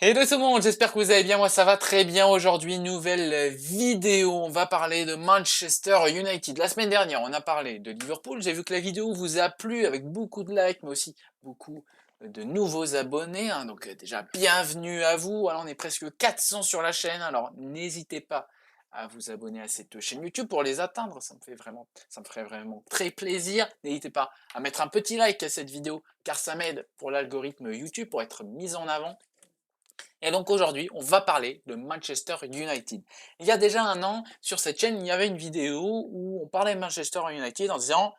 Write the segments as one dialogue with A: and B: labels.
A: Hello tout le monde, j'espère que vous allez bien, moi ça va très bien aujourd'hui, nouvelle vidéo, on va parler de Manchester United. La semaine dernière on a parlé de Liverpool, j'ai vu que la vidéo vous a plu avec beaucoup de likes mais aussi beaucoup de nouveaux abonnés, hein. Donc déjà bienvenue à vous, alors on est presque 400 sur la chaîne, alors n'hésitez pas à vous abonner à cette chaîne YouTube pour les atteindre, ça me ferait vraiment très plaisir. N'hésitez pas à mettre un petit like à cette vidéo car ça m'aide pour l'algorithme YouTube pour être mis en avant. Et donc aujourd'hui, on va parler de Manchester United. Il y a déjà un an, sur cette chaîne, il y avait une vidéo où on parlait de Manchester United en disant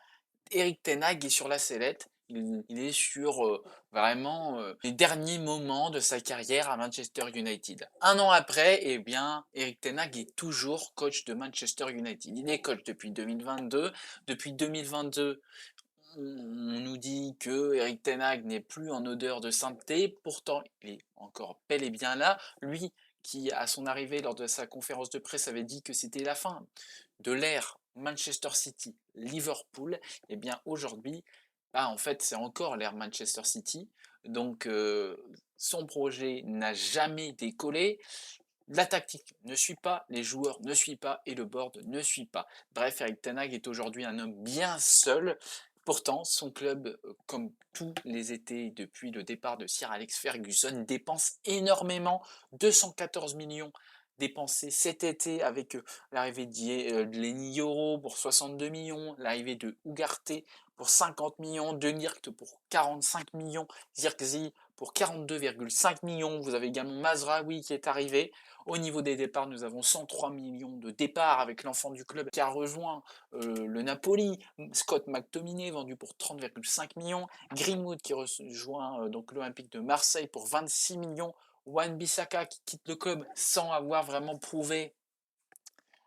A: Eric Ten Hag est sur la sellette, il est sur vraiment les derniers moments de sa carrière à Manchester United. Un an après, eh bien, Eric Ten Hag est toujours coach de Manchester United. Il est coach depuis 2022. Depuis 2022, on nous dit que Eric Ten Hag n'est plus en odeur de sainteté, pourtant il est encore bel et bien là. Lui qui, à son arrivée lors de sa conférence de presse, avait dit que c'était la fin de l'ère Manchester City, Liverpool, et eh bien aujourd'hui, bah, en fait c'est encore l'ère Manchester City, donc son projet n'a jamais décollé, la tactique ne suit pas, les joueurs ne suivent pas et le board ne suit pas. Bref, Eric Ten Hag est aujourd'hui un homme bien seul. Pourtant, son club, comme tous les étés depuis le départ de Sir Alex Ferguson, dépense énormément, 214 millions dépensés cet été avec l'arrivée de Lenny Yoro pour 62 millions, l'arrivée de Ugarte pour 50 millions, de Ligt pour 45 millions, Zirkzee pour 42,5 millions. Vous avez également Mazraoui qui est arrivé. Au niveau des départs, nous avons 103 millions de départs avec l'enfant du club qui a rejoint le Napoli, Scott McTominay vendu pour 30,5 millions, Greenwood qui rejoint donc l'Olympique de Marseille pour 26 millions, Wan-Bissaka qui quitte le club sans avoir vraiment prouvé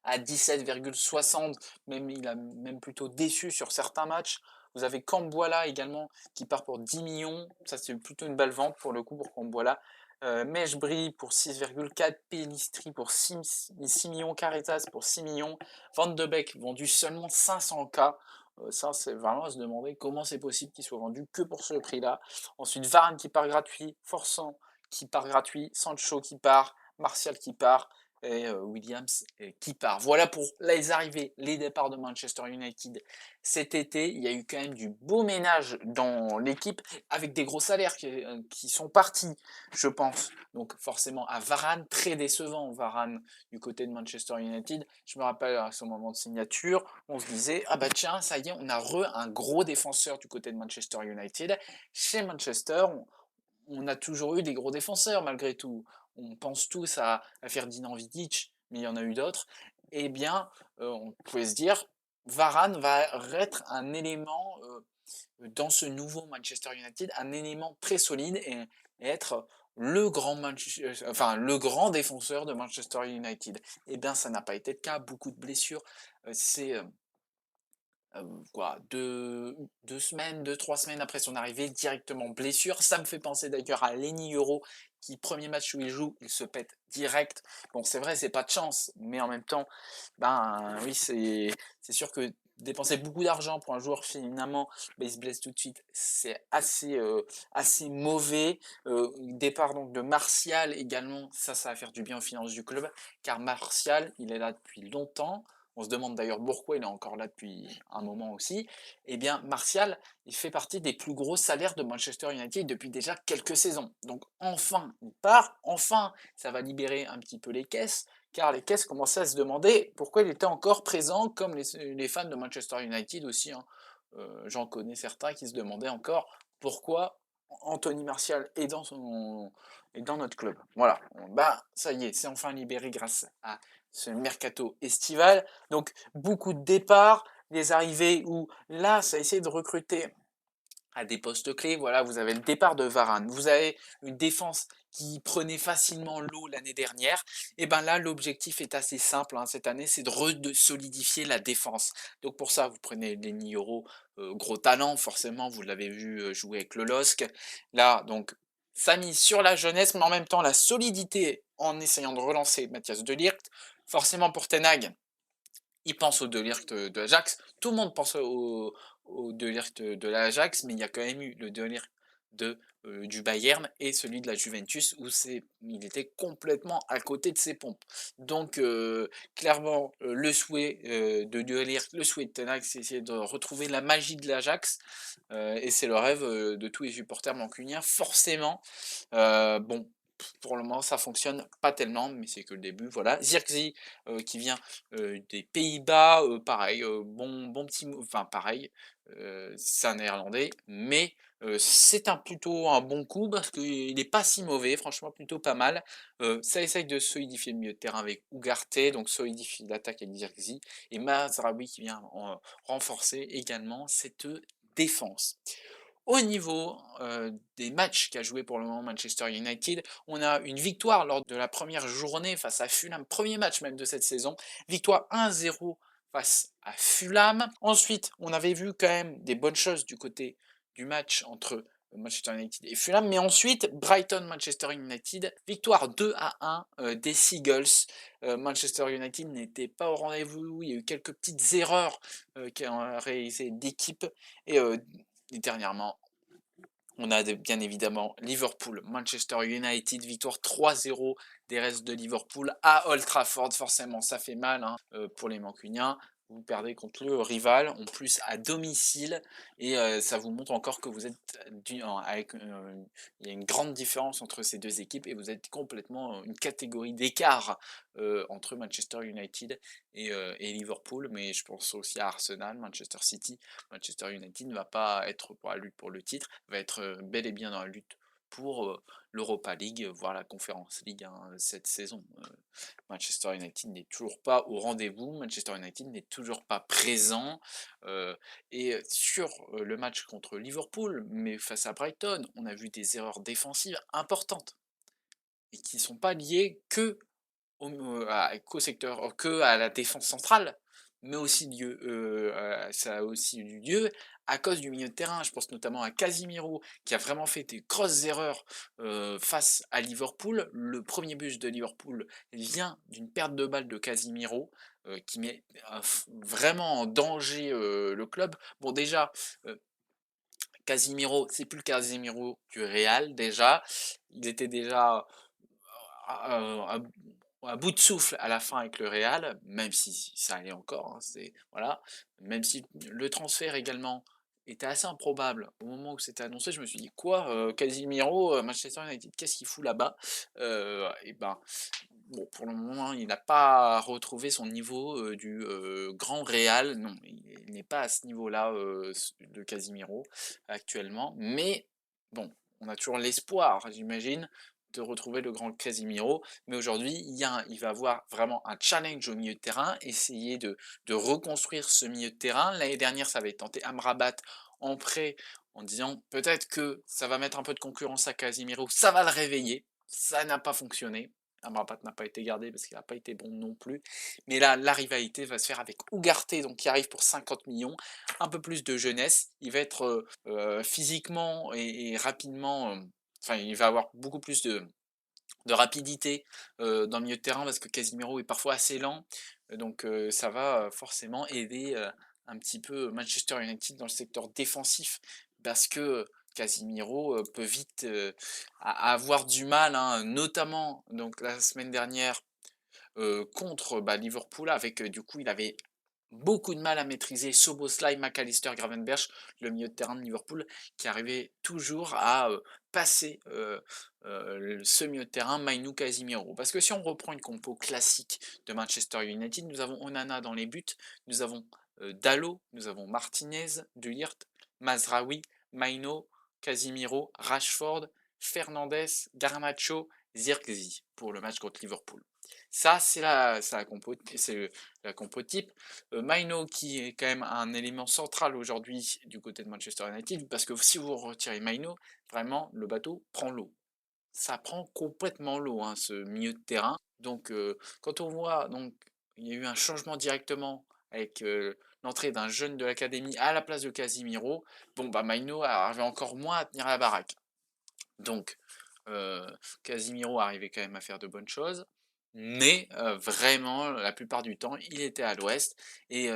A: à 17,60, même il a même plutôt déçu sur certains matchs. Vous avez Cambuala également qui part pour 10 millions, ça c'est plutôt une belle vente pour le coup pour Cambuala. Mejbri pour 6,4, Pelistri pour 6 millions, Caritas pour 6 millions, Van de Beek vendu seulement 500K. Ça, c'est vraiment à se demander comment c'est possible qu'il soit vendu que pour ce prix-là. Ensuite, Varane qui part gratuit, Forçant qui part gratuit, Sancho qui part, Martial qui part et Williams qui part. Voilà pour les arrivées, les départs de Manchester United cet été. Il y a eu quand même du beau ménage dans l'équipe avec des gros salaires qui sont partis, je pense. Donc forcément à Varane, très décevant Varane du côté de Manchester United. Je me rappelle à ce moment de signature, on se disait ah bah tiens ça y est, on a un gros défenseur du côté de Manchester United. Chez Manchester, on a toujours eu des gros défenseurs malgré tout. On pense tous à Ferdinand Vidic, mais il y en a eu d'autres. Eh bien, on pouvait se dire, Varane va être un élément dans ce nouveau Manchester United, un élément très solide et être le grand défenseur de Manchester United. Eh bien, ça n'a pas été le cas. Beaucoup de blessures. C'est quoi, deux semaines, 3 semaines après son arrivée, directement blessure. Ça me fait penser d'ailleurs à Lenny Yoro, qui premier match où il joue, il se pète direct. Bon, c'est vrai, c'est pas de chance, mais en même temps, ben oui, c'est sûr que dépenser beaucoup d'argent pour un joueur finalement, ben, il se blesse tout de suite, c'est assez mauvais. Départ donc de Martial également, ça va faire du bien aux finances du club, car Martial, il est là depuis longtemps. On se demande d'ailleurs pourquoi il est encore là depuis un moment aussi. Eh bien, Martial, il fait partie des plus gros salaires de Manchester United depuis déjà quelques saisons. Donc enfin, il part, enfin, ça va libérer un petit peu les caisses, car les caisses commençaient à se demander pourquoi il était encore présent, comme les fans de Manchester United aussi, hein. J'en connais certains qui se demandaient encore pourquoi Anthony Martial est dans notre club. Voilà, bah ça y est, c'est enfin libéré grâce à ce mercato estival. Donc beaucoup de départs, des arrivées où là, ça a essayé de recruter à des postes clés. Voilà, vous avez le départ de Varane, vous avez une défense qui prenait facilement l'eau l'année dernière. Et ben là, l'objectif est assez simple hein, cette année, c'est de solidifier la défense. Donc pour ça, vous prenez Lenny Yoro, gros talent, forcément, vous l'avez vu jouer avec le LOSC. Là, donc, ça mise sur la jeunesse, mais en même temps la solidité en essayant de relancer Mathias de Ligt. Forcément pour Ten Hag, il pense au De Ligt de l'Ajax. Tout le monde pense au De Ligt de l'Ajax, mais il y a quand même eu le De Ligt de du Bayern et celui de la Juventus où il était complètement à côté de ses pompes. Donc clairement, le souhait, de De Ligt, le souhait de Ten Hag, c'est essayer de retrouver la magie de l'Ajax, et c'est le rêve, de tous les supporters mancuniens forcément. Bon, pour le moment ça fonctionne pas tellement, mais c'est que le début, voilà. Zirkzee, qui vient, des Pays-Bas, pareil, bon petit enfin pareil, c'est un néerlandais, mais c'est plutôt un bon coup parce qu'il est pas si mauvais, franchement plutôt pas mal. Ça essaye de solidifier le milieu de terrain avec Ugarte, donc solidifie l'attaque avec Zirkzee et Mazraoui qui vient renforcer également cette défense. Au niveau, des matchs qu'a joué pour le moment Manchester United, on a une victoire lors de la première journée face à Fulham, premier match même de cette saison, victoire 1-0 face à Fulham. Ensuite, on avait vu quand même des bonnes choses du côté du match entre Manchester United et Fulham, mais ensuite Brighton-Manchester United, victoire 2-1 des Seagulls. Manchester United n'était pas au rendez-vous, il y a eu quelques petites erreurs qui ont réalisé d'équipe et dernièrement, on a bien évidemment Liverpool, Manchester United, victoire 3-0 des restes de Liverpool à Old Trafford. Forcément, ça fait mal hein, pour les Mancuniens. Vous perdez contre le rival, en plus à domicile, et ça vous montre encore que vous êtes il y a une grande différence entre ces deux équipes et vous êtes complètement une catégorie d'écart entre Manchester United et Liverpool, mais je pense aussi à Arsenal, Manchester City. Manchester United ne va pas être pour la lutte pour le titre, va être bel et bien dans la lutte pour l'Europa League, voire la Conference League hein, cette saison. Manchester United n'est toujours pas au rendez-vous, Manchester United n'est toujours pas présent. Et sur le match contre Liverpool, mais face à Brighton, on a vu des erreurs défensives importantes et qui ne sont pas liées qu'au secteur, que à la défense centrale, mais aussi ça a aussi eu lieu à cause du milieu de terrain. Je pense notamment à Casemiro qui a vraiment fait des grosses erreurs face à Liverpool. Le premier but de Liverpool vient d'une perte de balle de Casemiro qui met vraiment en danger le club. Bon déjà, Casemiro, c'est plus le Casemiro du Real déjà. Il était déjà à, à bout de souffle à la fin avec le Real, même si ça allait encore, hein, voilà, même si le transfert également était assez improbable au moment où c'était annoncé, je me suis dit quoi, Casemiro, Manchester United, qu'est-ce qu'il fout là-bas? Et ben, bon, pour le moment, il n'a pas retrouvé son niveau du grand Real, non, il n'est pas à ce niveau-là de Casemiro actuellement, mais bon, on a toujours l'espoir, j'imagine, de retrouver le grand Casemiro. Mais aujourd'hui, il va avoir vraiment un challenge au milieu de terrain, essayer de reconstruire ce milieu de terrain. L'année dernière, ça avait tenté Amrabat en prêt en disant peut-être que ça va mettre un peu de concurrence à Casemiro, ça va le réveiller. Ça n'a pas fonctionné. Amrabat n'a pas été gardé parce qu'il n'a pas été bon non plus. Mais là, la rivalité va se faire avec Ugarte, donc qui arrive pour 50 millions, un peu plus de jeunesse. Il va être physiquement et rapidement enfin, il va avoir beaucoup plus de rapidité dans le milieu de terrain parce que Casemiro est parfois assez lent. Donc ça va forcément aider un petit peu Manchester United dans le secteur défensif parce que Casemiro peut vite avoir du mal, hein, notamment donc la semaine dernière contre Liverpool avec du coup il avait beaucoup de mal à maîtriser Szoboszlai, McAllister, Gravenberch, le milieu de terrain de Liverpool, qui arrivait toujours à passer ce milieu de terrain, Mainu Casemiro. Parce que si on reprend une compo classique de Manchester United, nous avons Onana dans les buts, nous avons Dalot, nous avons Martinez, De Ligt, Mazraoui, Maino, Casemiro, Rashford, Fernandes, Garnacho, Zirkzee pour le match contre Liverpool. Ça, c'est la compo type. Maino qui est quand même un élément central aujourd'hui du côté de Manchester United, parce que si vous retirez Maino, vraiment le bateau prend l'eau. Ça prend complètement l'eau, hein, ce milieu de terrain. Donc quand on voit, donc il y a eu un changement directement avec l'entrée d'un jeune de l'académie à la place de Casimiro, bon bah Maino arrivait encore moins à tenir la baraque. Donc Casimiro arrivait quand même à faire de bonnes choses. mais vraiment la plupart du temps, il était à l'ouest et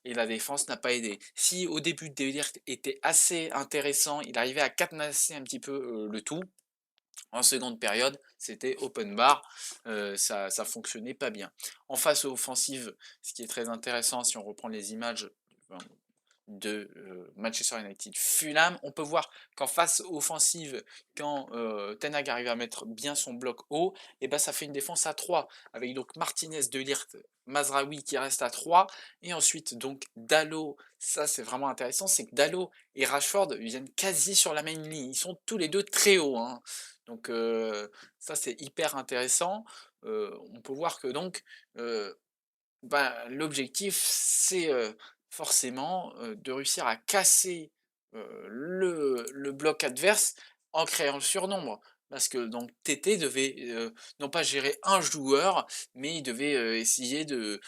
A: la défense n'a pas aidé. Si au début De Ligt était assez intéressant, il arrivait à cadenasser un petit peu, le tout. En seconde période, c'était open bar, ça fonctionnait pas bien. En phase offensive, ce qui est très intéressant si on reprend les images, ben, de Manchester United Fulham, on peut voir qu'en phase offensive, quand Ten Hag arrive à mettre bien son bloc haut, et ben ça fait une défense à 3 avec donc Martinez, De Ligt, Mazraoui qui reste à 3 et ensuite donc Dalot, ça c'est vraiment intéressant, c'est que Dalot et Rashford viennent quasi sur la même ligne, ils sont tous les deux très hauts, hein. Donc ça c'est hyper intéressant. On peut voir que donc euh, bah, l'objectif, c'est, forcément, de réussir à casser, le bloc adverse en créant le surnombre. Parce que donc Tété devait, non pas gérer un joueur, mais il devait, essayer de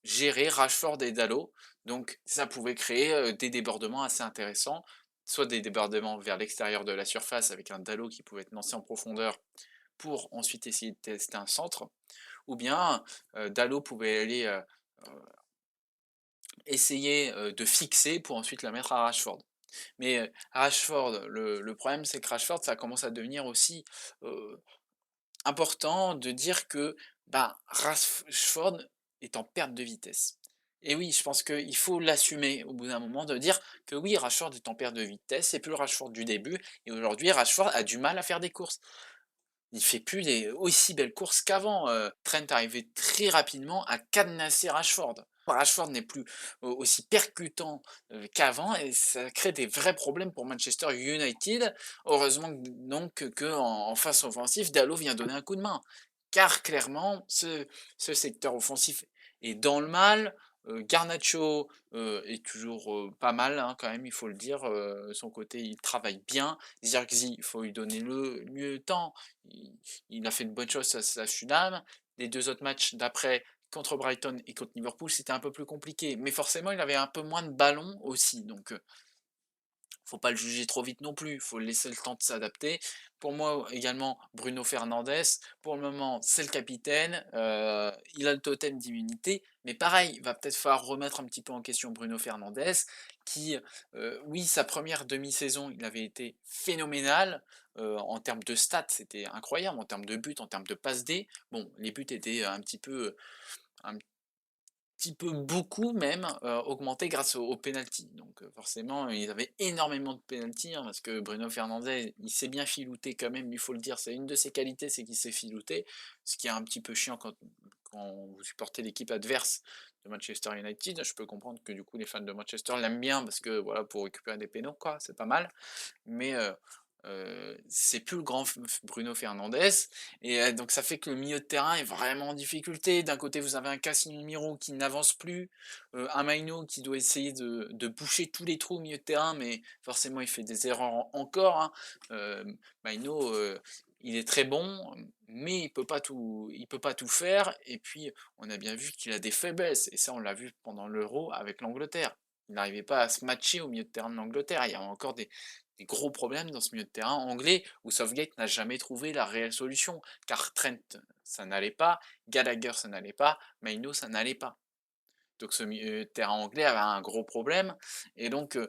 A: gérer Rashford et Dalot. Donc ça pouvait créer, des débordements assez intéressants, soit des débordements vers l'extérieur de la surface avec un Dalot qui pouvait être lancé en profondeur pour ensuite essayer de tester un centre, ou bien Dalot pouvait aller essayer de fixer pour ensuite la mettre à Rashford. Mais Rashford, le problème c'est que Rashford, ça commence à devenir aussi important de dire que ben, Rashford est en perte de vitesse. Et oui, je pense qu'il faut l'assumer au bout d'un moment, de dire que oui, Rashford est en perte de vitesse, c'est plus le Rashford du début, et aujourd'hui, Rashford a du mal à faire des courses. Il fait plus des aussi belles courses qu'avant. Trent arrivait très rapidement à cadenasser Rashford. Rashford n'est plus aussi percutant qu'avant et ça crée des vrais problèmes pour Manchester United. Heureusement donc que en phase offensive, Dalot vient donner un coup de main. Car clairement, ce secteur offensif est dans le mal. Garnacho est toujours pas mal, hein, quand même, il faut le dire. Son côté, il travaille bien. Zirkzee, il faut lui donner le temps. Il, il a fait de bonnes choses à Fulham. Les deux autres matchs d'après, contre Brighton et contre Liverpool, c'était un peu plus compliqué. Mais forcément, il avait un peu moins de ballons aussi. Donc, faut pas le juger trop vite non plus, faut laisser le temps de s'adapter. Pour moi également, Bruno Fernandes, pour le moment, c'est le capitaine, il a le totem d'immunité, mais pareil, il va peut-être falloir remettre un petit peu en question Bruno Fernandes, qui, oui, sa première demi-saison, il avait été phénoménal, en termes de stats, c'était incroyable, en termes de buts, en termes de passes D. Bon, les buts étaient un petit peu beaucoup même, augmenté grâce au penalty. Donc forcément, ils avaient énormément de penalty, hein, parce que Bruno Fernandes, il s'est bien filouté quand même, il faut le dire, c'est une de ses qualités, c'est qu'il s'est filouté, ce qui est un petit peu chiant quand vous supportez l'équipe adverse de Manchester United. Je peux comprendre que du coup les fans de Manchester l'aiment bien parce que voilà, pour récupérer des pénaux, quoi, c'est pas mal. Mais c'est plus le grand Bruno Fernandes. Et donc ça fait que le milieu de terrain est vraiment en difficulté. D'un côté, vous avez un Casemiro qui n'avance plus, un Maino qui doit essayer de boucher tous les trous au milieu de terrain, mais forcément il fait des erreurs encore, hein. Euh, Maino, il est très bon, mais il peut pas tout faire. Et puis on a bien vu qu'il a des faiblesses, et ça on l'a vu pendant l'Euro avec l'Angleterre. Il n'arrivait pas à se matcher au milieu de terrain de l'Angleterre. Il y a encore des gros problèmes dans ce milieu de terrain anglais où Southgate n'a jamais trouvé la réelle solution. Car Trent, ça n'allait pas, Gallagher, ça n'allait pas, Maino, ça n'allait pas. Donc ce milieu de terrain anglais avait un gros problème. Et donc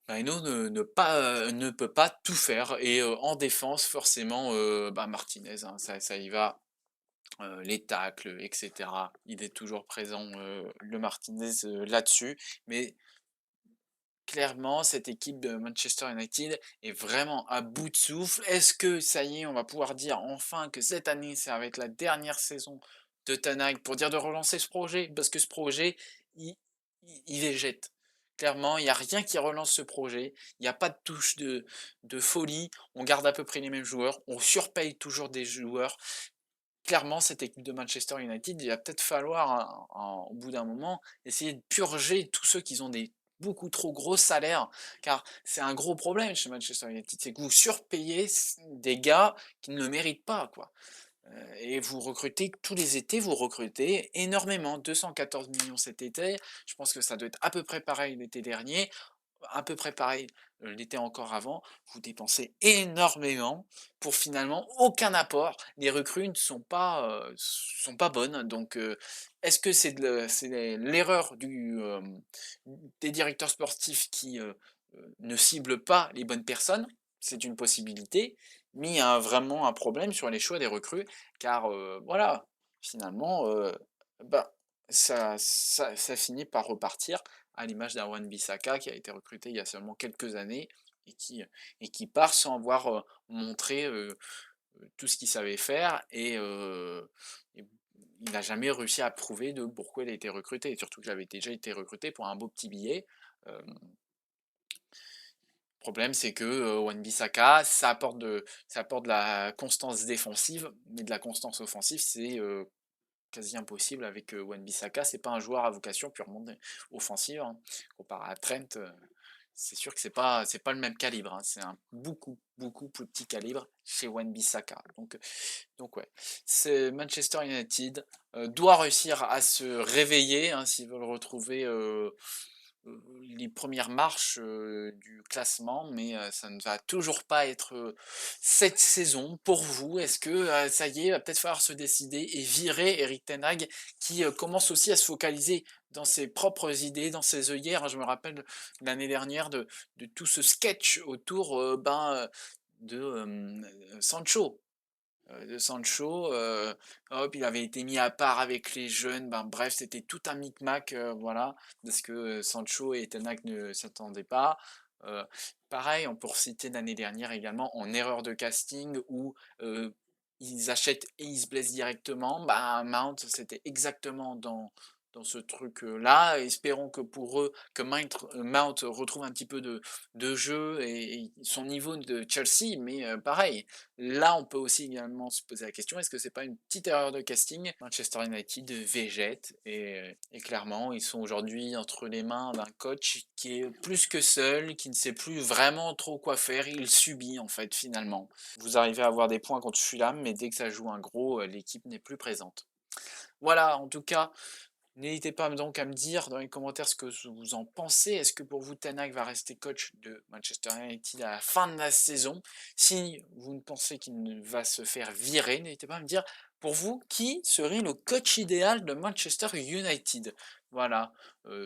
A: Maino ne peut pas tout faire. Et en défense, forcément, bah, Martinez, hein, ça y va. Les tacles, etc. Il est toujours présent, le Martinez, là-dessus. Mais clairement, cette équipe de Manchester United est vraiment à bout de souffle. Est-ce que ça y est, on va pouvoir dire enfin que cette année, ça va être la dernière saison de Ten Hag pour dire de relancer ce projet? Parce que ce projet, il, il végète. Clairement, il n'y a rien qui relance ce projet. Il n'y a pas de touche de folie. On garde à peu près les mêmes joueurs. On surpaye toujours des joueurs. Clairement, cette équipe de Manchester United, il va peut-être falloir, au bout d'un moment, essayer de purger tous ceux qui ont des beaucoup trop gros salaires, car c'est un gros problème chez Manchester United, c'est que vous surpayez des gars qui ne le méritent pas, quoi. Et vous recrutez tous les étés, vous recrutez énormément, 214 millions cet été, je pense que ça doit être à peu près pareil l'été dernier. à peu près pareil, l'été encore avant, vous dépensez énormément pour finalement aucun apport. Les recrues ne sont pas bonnes, donc est-ce que c'est l'erreur des directeurs sportifs qui, ne ciblent pas les bonnes personnes? C'est une possibilité, mais il y a vraiment un problème sur les choix des recrues car, voilà, finalement, bah, ça finit par repartir à l'image d'un Wan-Bissaka qui a été recruté il y a seulement quelques années et qui part sans avoir, montré, tout ce qu'il savait faire et il n'a jamais réussi à prouver de pourquoi il a été recruté. Surtout qu'il avait déjà été recruté pour un beau petit billet. Hem, le problème c'est que, Wan-Bissaka, ça apporte de la constance défensive, mais de la constance offensive, c'est, quasi impossible avec, Wan-Bissaka. C'est pas un joueur à vocation purement offensive, hein. Comparé à Trent, c'est sûr que c'est pas le même calibre, hein. C'est un beaucoup, beaucoup plus petit calibre chez Wan-Bissaka. Donc ouais, c'est Manchester United, doit réussir à se réveiller, hein, s'ils veulent retrouver, les premières marches, du classement, mais ça ne va toujours pas être, cette saison pour vous. Est-ce que, ça y est, va peut-être falloir se décider et virer Erik ten Hag qui, commence aussi à se focaliser dans ses propres idées, dans ses œillères, hein. Je me rappelle l'année dernière de tout ce sketch autour, Sancho. De Sancho, hop, il avait été mis à part avec les jeunes, ben, bref, c'était tout un micmac, voilà, parce que, Sancho et Ten Hag ne s'entendaient pas. Heu, Pareil, on peut reciter l'année dernière également en erreur de casting où, ils achètent et ils se blessent directement. Bah, Mount, c'était exactement dans ce truc, là. Espérons que pour eux, que Mount retrouve un petit peu de jeu et son niveau de Chelsea, mais pareil, là, on peut aussi également se poser la question, est-ce que c'est pas une petite erreur de casting? Manchester United végète et clairement, ils sont aujourd'hui entre les mains d'un coach qui est plus que seul, qui ne sait plus vraiment trop quoi faire. Il subit en fait finalement. Vous arrivez à avoir des points contre Fulham, mais dès que ça joue un gros, l'équipe n'est plus présente. Voilà, en tout cas, n'hésitez pas donc à me dire dans les commentaires ce que vous en pensez. Est-ce que pour vous, Ten Hag va rester coach de Manchester United à la fin de la saison? Si vous ne pensez qu'il ne va se faire virer, n'hésitez pas à me dire pour vous, qui serait le coach idéal de Manchester United? Voilà,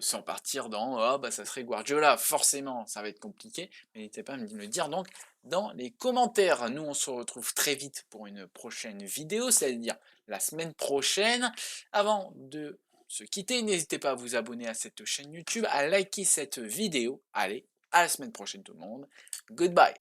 A: sans partir dans «Ah bah ça serait Guardiola», forcément, ça va être compliqué, mais n'hésitez pas à me le dire donc dans les commentaires. Nous, on se retrouve très vite pour une prochaine vidéo, c'est-à-dire la semaine prochaine. Avant de se quitter, n'hésitez pas à vous abonner à cette chaîne YouTube, à liker cette vidéo. Allez, à la semaine prochaine tout le monde. Goodbye.